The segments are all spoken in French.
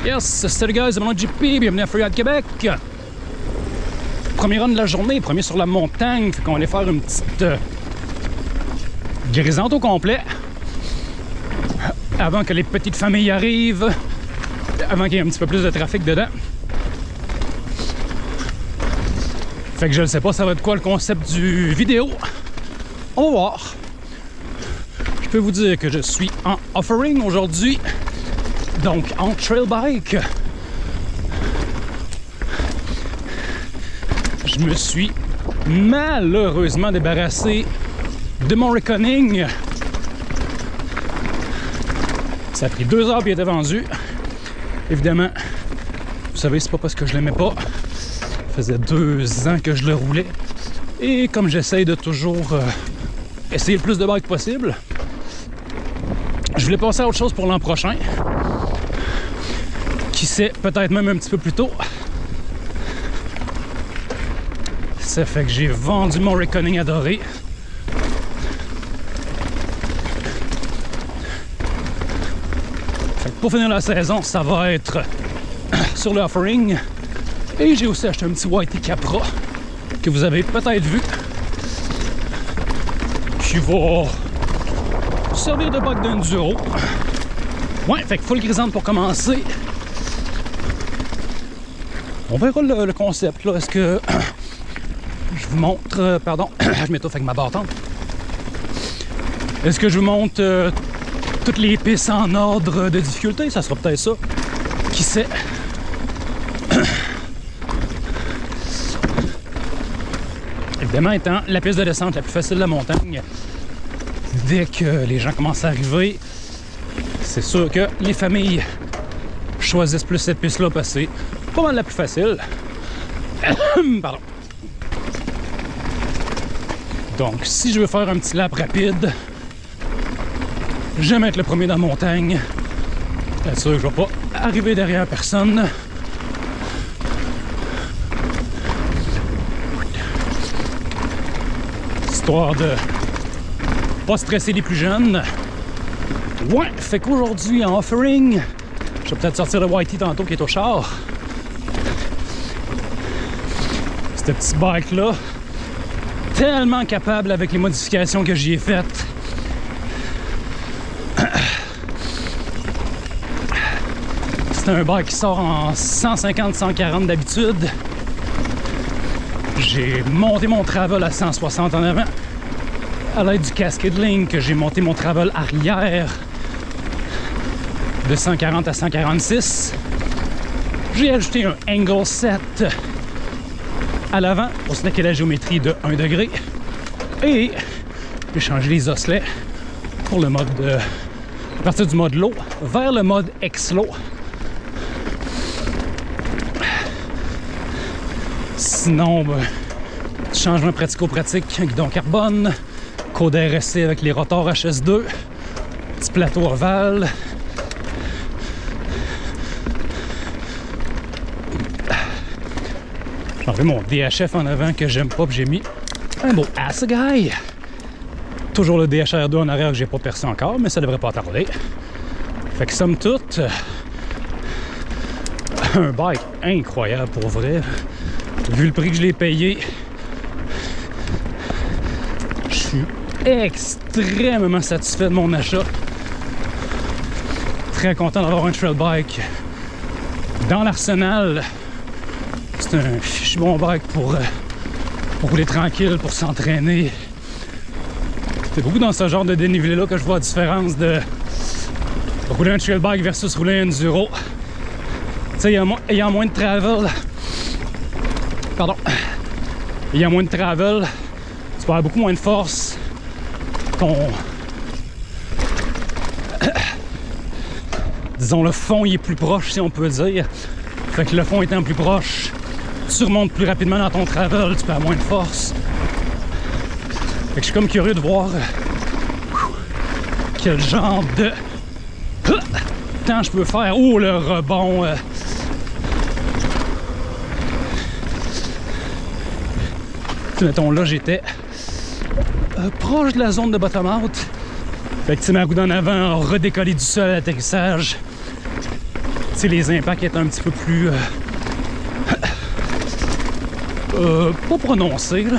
Yes, salut guys, c'est mon nom JP, bienvenue à Freeride Québec. Premier run de la journée, premier sur la montagne, fait qu'on va aller faire une petite grisante au complet. Avant que les petites familles arrivent, avant qu'il y ait un petit peu plus de trafic dedans. Fait que je ne sais pas ça va être quoi le concept du vidéo. On va voir. Je peux vous dire que je suis en offering aujourd'hui. Donc en trail bike. Je me suis malheureusement débarrassé de mon Reckoning. Ça a pris 2 heures puis il était vendu. Évidemment, vous savez, c'est pas parce que je l'aimais pas. Ça faisait 2 ans que je le roulais. Et comme j'essaye de toujours essayer le plus de bikes possible, je voulais passer à autre chose pour l'an prochain. Qui sait, peut-être même un petit peu plus tôt. Ça fait que j'ai vendu mon Reckoning adoré. Fait que pour finir la saison, ça va être sur le offering. Et j'ai aussi acheté un petit Whitey Capra que vous avez peut-être vu, qui va servir de bike d'enduro. Ouais, fait que full grisante pour commencer. On verra le concept là. Est-ce que je vous montre, pardon, je m'étouffe avec ma bâtonne. Est-ce que je vous montre toutes les pistes en ordre de difficulté? Ça sera peut-être ça. Qui sait? Évidemment, étant la piste de descente la plus facile de la montagne, dès que les gens commencent à arriver, c'est sûr que les familles choisissent plus cette piste-là parce que c'est pas mal la plus facile. Pardon. Donc, si je veux faire un petit lap rapide, j'aime être le premier dans la montagne. Bien sûr que je ne vais pas arriver derrière personne. Histoire de pas stresser les plus jeunes. Ouais, fait qu'aujourd'hui en offering, je vais peut-être sortir le Whitey tantôt qui est au char. Ce petit bike là, tellement capable avec les modifications que j'y ai faites. C'est un bike qui sort en 150-140 d'habitude. J'ai monté mon travel à 160 en avant. À l'aide du Cascade Link, j'ai monté mon travel arrière de 140 à 146. J'ai ajouté un angle set à l'avant pour snacker la géométrie de 1 degré. Et j'ai changé les osselets pour le mode à partir du mode low vers le mode X-Low. Sinon, changement pratico-pratique, guidon carbone, code RSC avec les rotors HS2, petit plateau ovale. J'ai enlevé mon DHF en avant que j'aime pas, puis j'ai mis un beau Assegai. Toujours le DHR2 en arrière que j'ai pas percé encore, mais ça devrait pas tarder. Fait que somme toute, un bike incroyable pour vrai. Vu le prix que je l'ai payé, je suis extrêmement satisfait de mon achat. Très content d'avoir un trail bike dans l'arsenal. C'est un fichu bon bike pour rouler tranquille, pour s'entraîner. C'est beaucoup dans ce genre de dénivelé-là que je vois la différence de rouler un trail bike versus rouler un enduro. Tu sais, ayant moins de travel, il y a moins de travel, tu vas avoir beaucoup moins de force. Disons, le fond il est plus proche, si on peut dire. Fait que le fond étant plus proche, tu remontes plus rapidement dans ton travel, tu peux avoir moins de force. Fait que je suis comme curieux de voir quel genre de temps je peux faire. Oh, le rebond! Mettons, là, j'étais proche de la zone de bottom out. Fait que ma roue d'en avant a redécollé du sol à l'atterrissage. sais, les impacts étaient un petit peu plus pas prononcés, là.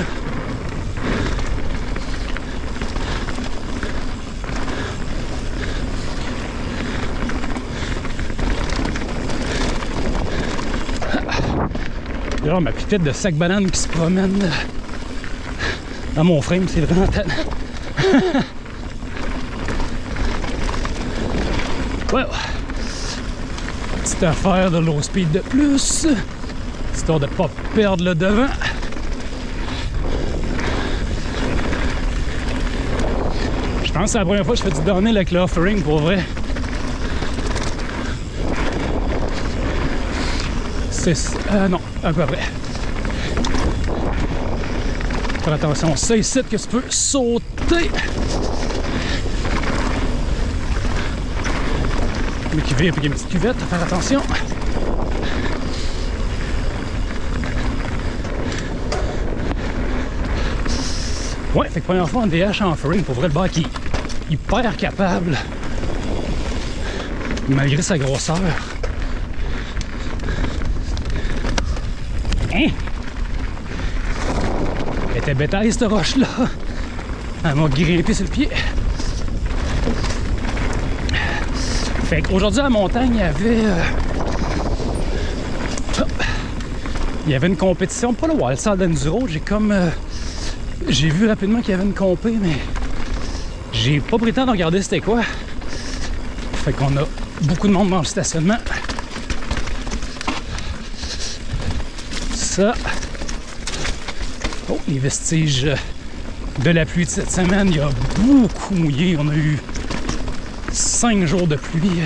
D'ailleurs, ma petite de sac banane qui se promène dans mon frame, c'est vraiment tellement... Ouais. Petite affaire de low speed de plus, histoire de ne pas perdre le devant. Je pense que c'est la première fois que je fais du downhill avec le offering, pour vrai. Non, à peu près. Faire attention, c'est ici que tu peux sauter. Mais qui vire, puis il y a une petite cuvette, à faire attention. Ouais, fait que première fois en DH en offering, pour vrai, le bike est hyper capable, malgré sa grosseur. Hein? Elle était bétail, cette roche-là. Elle m'a grimpé sur le pied. Fait qu'aujourd'hui, à la montagne, il y avait une compétition, pas le Wild Side Enduro. J'ai vu rapidement qu'il y avait une compé, mais j'ai pas pris le temps de regarder c'était quoi. Fait qu'on a beaucoup de monde dans le stationnement. Ça. Oh, les vestiges de la pluie de cette semaine. Il y a beaucoup mouillé. On a eu 5 jours de pluie.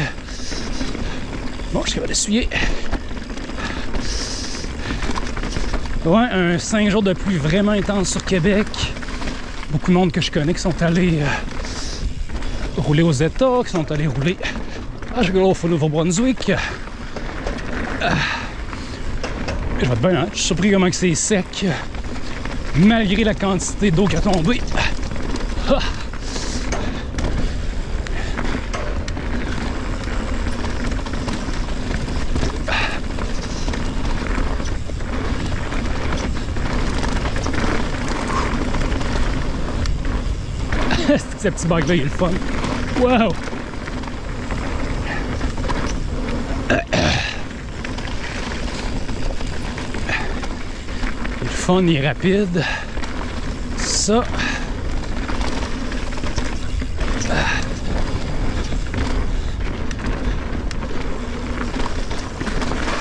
Bon, je suis capable d'essuyer. Ouais, un 5 jours de pluie vraiment intense sur Québec. Beaucoup de monde que je connais qui sont allés rouler aux États, qui sont allés rouler à Sugarloaf au Nouveau-Brunswick. Je vais être bien, hein? Je suis surpris comment c'est sec, malgré la quantité d'eau qui a tombé. Ah! Ce petit bug-là, il est le fun. Wow! Il est fun, il est rapide. Ça.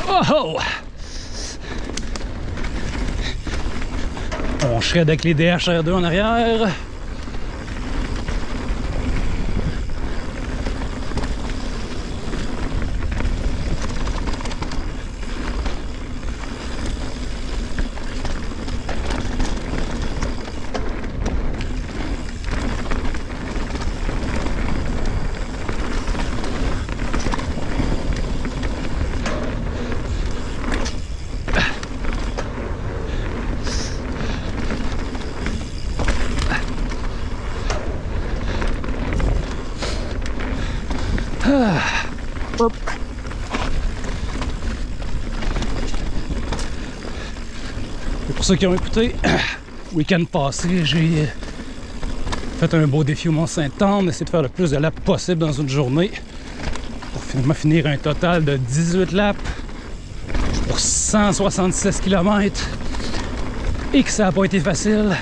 Oh! On shred avec les DHR2 en arrière. Hop. Et pour ceux qui ont écouté, week-end passé, j'ai fait un beau défi au Mont-Sainte-Anne, essayer de faire le plus de laps possible dans une journée pour finalement finir un total de 18 laps pour 176 km et que ça n'a pas été facile.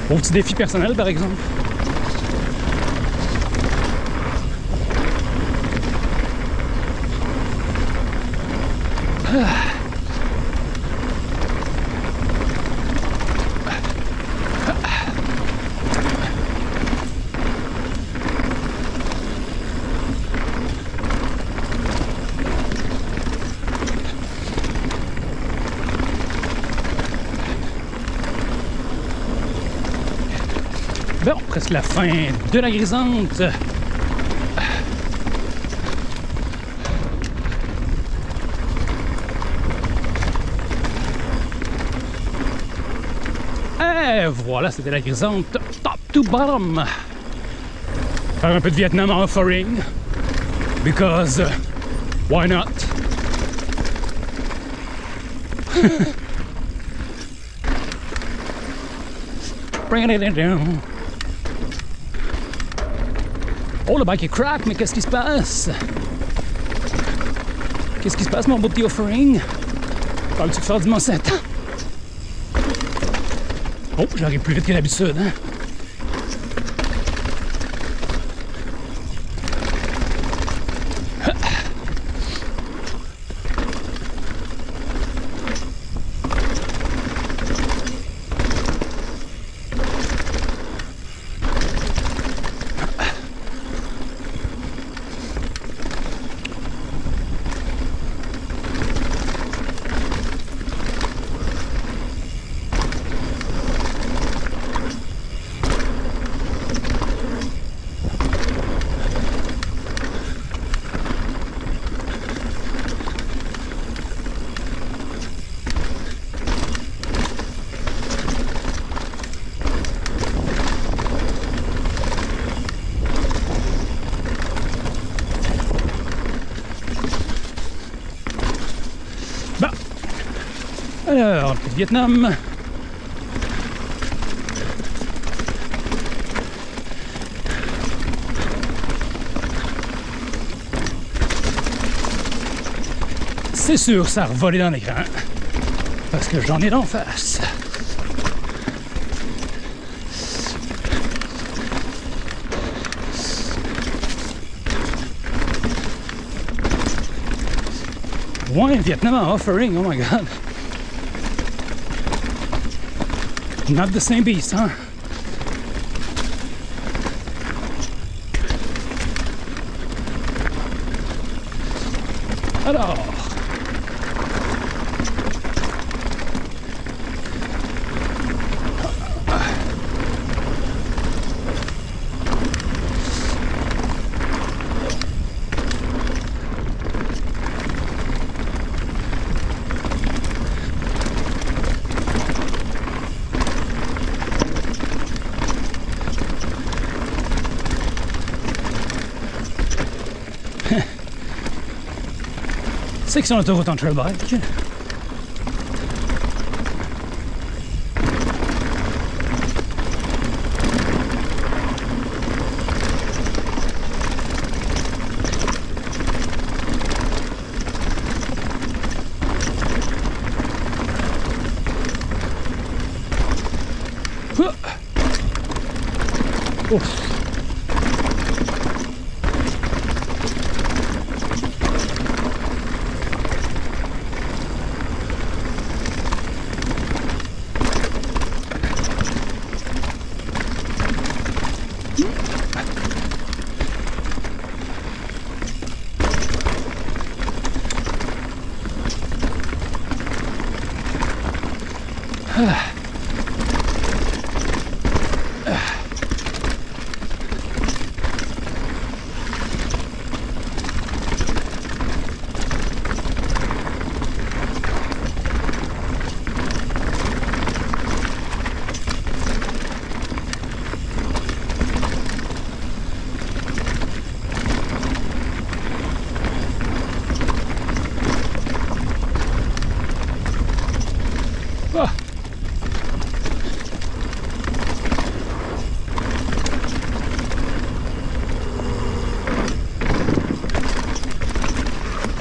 Bon petit défi personnel par exemple. Bon, presque la fin de la grisante. Et voilà, c'était la grisante top to bottom. Faire un peu de Vietnam en offering. Because, why not? Bring it down. Oh, le bike est crack, mais qu'est-ce qui se passe? Qu'est-ce qui se passe, mon beau petit offering? Parles-tu de faire du Monsanto? Oh, j'arrive plus vite que d'habitude, hein? Alors, un peu de Vietnam. C'est sûr, ça a revolé dans l'écran. Parce que j'en ai d'en face. Ouais, Vietnam en offering, oh my god. Not the same beast, huh? Alors. Section autoroute en trail bike. Ouf.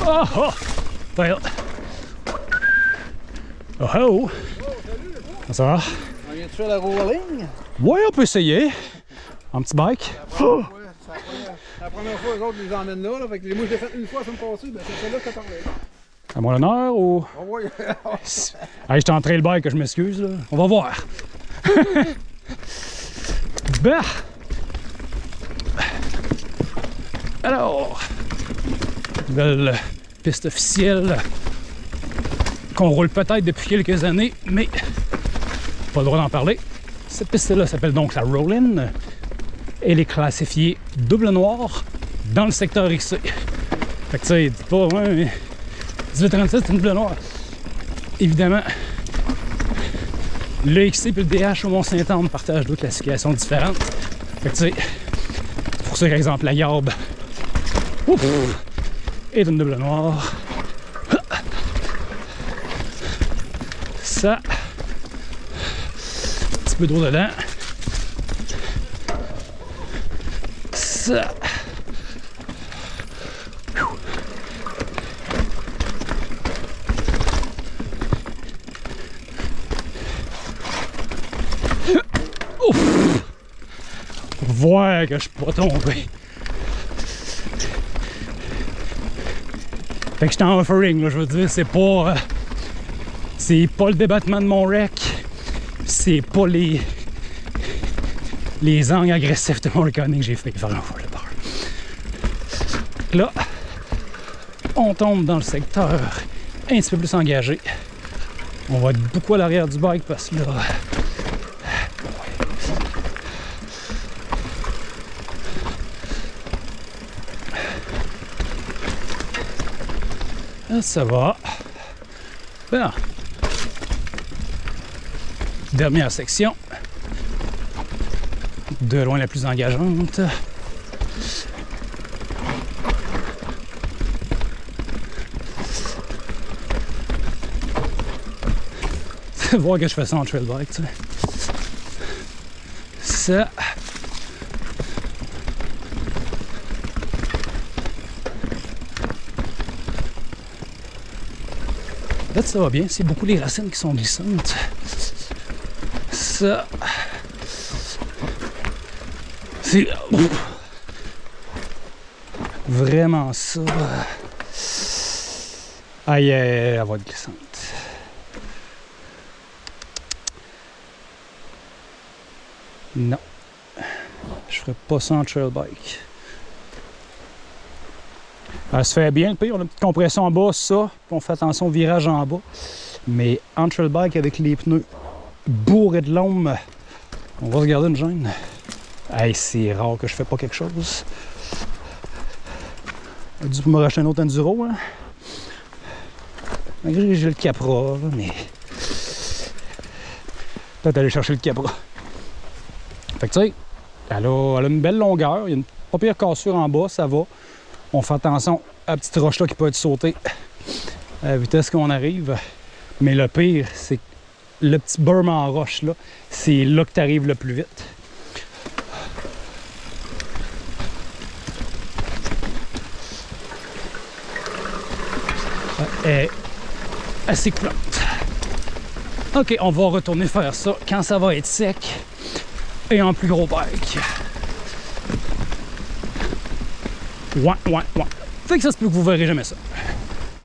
Oh, oh, well. Oh, oh. Ça va? On vient de faire la rolling? Ouais, on peut essayer. Un petit bike. Oh. La première fois, eux autres, ils les emmènent là. Fait que moi, je l'ai fait une fois, ça me passait. Ben, c'est celle-là que t'as parlé. À moi l'honneur ou. On voit. Hey, j'étais en trail bike, je m'excuse, là. On va voir. Bah. Alors. Nouvelle piste officielle qu'on roule peut-être depuis quelques années, mais pas le droit d'en parler. Cette piste-là s'appelle donc la Roll-In. Elle est classifiée double noir dans le secteur XC. Fait que tu sais, dites pas, ouais, mais 1837 c'est une double noire. Évidemment, le XC et le DH au Mont-Saint-Anne partagent deux classifications différentes. Fait que tu sais, pour ça, par exemple, la garbe est une double noire. Ça, un petit peu d'eau dedans. Ça. Ouf! Pour voir que je suis pas tombé. Fait que j'étais en offering, là, je veux dire, c'est pas le débattement de mon rec, c'est pas les angles agressifs de mon reckoning que j'ai fait faire un fois le bar. Là, on tombe dans le secteur un petit peu plus engagé. On va être beaucoup à l'arrière du bike parce que là, ça va. Bon. Dernière section. De loin la plus engageante. Voir que je fais ça en trail bike, tu sais. Ça. Là, ça va bien. C'est beaucoup les racines qui sont glissantes. Ça. C'est vraiment ça. Aïe, elle va être glissante. Non. Je ferais pas ça en trail bike. Elle se fait bien, le pire. On a une petite compression en bas, ça. On fait attention au virage en bas. Mais en trail bike avec les pneus bourrés de l'ombre, on va se garder une gêne. Hey, c'est rare que je fais pas quelque chose. J'ai dû me racheter un autre enduro, hein. J'ai le Capra, mais peut-être aller chercher le Capra. Fait que tu sais, elle a une belle longueur, il y a une pas pire cassure en bas, ça va. On fait attention à la petite roche là qui peut être sautée à la vitesse qu'on arrive. Mais le pire, c'est que le petit berm en roche là, c'est là que tu arrives le plus vite. Elle est assez coulante. Ok, on va retourner faire ça quand ça va être sec et en plus gros bike. Ouais. Fait que ça se peut que vous verrez jamais ça.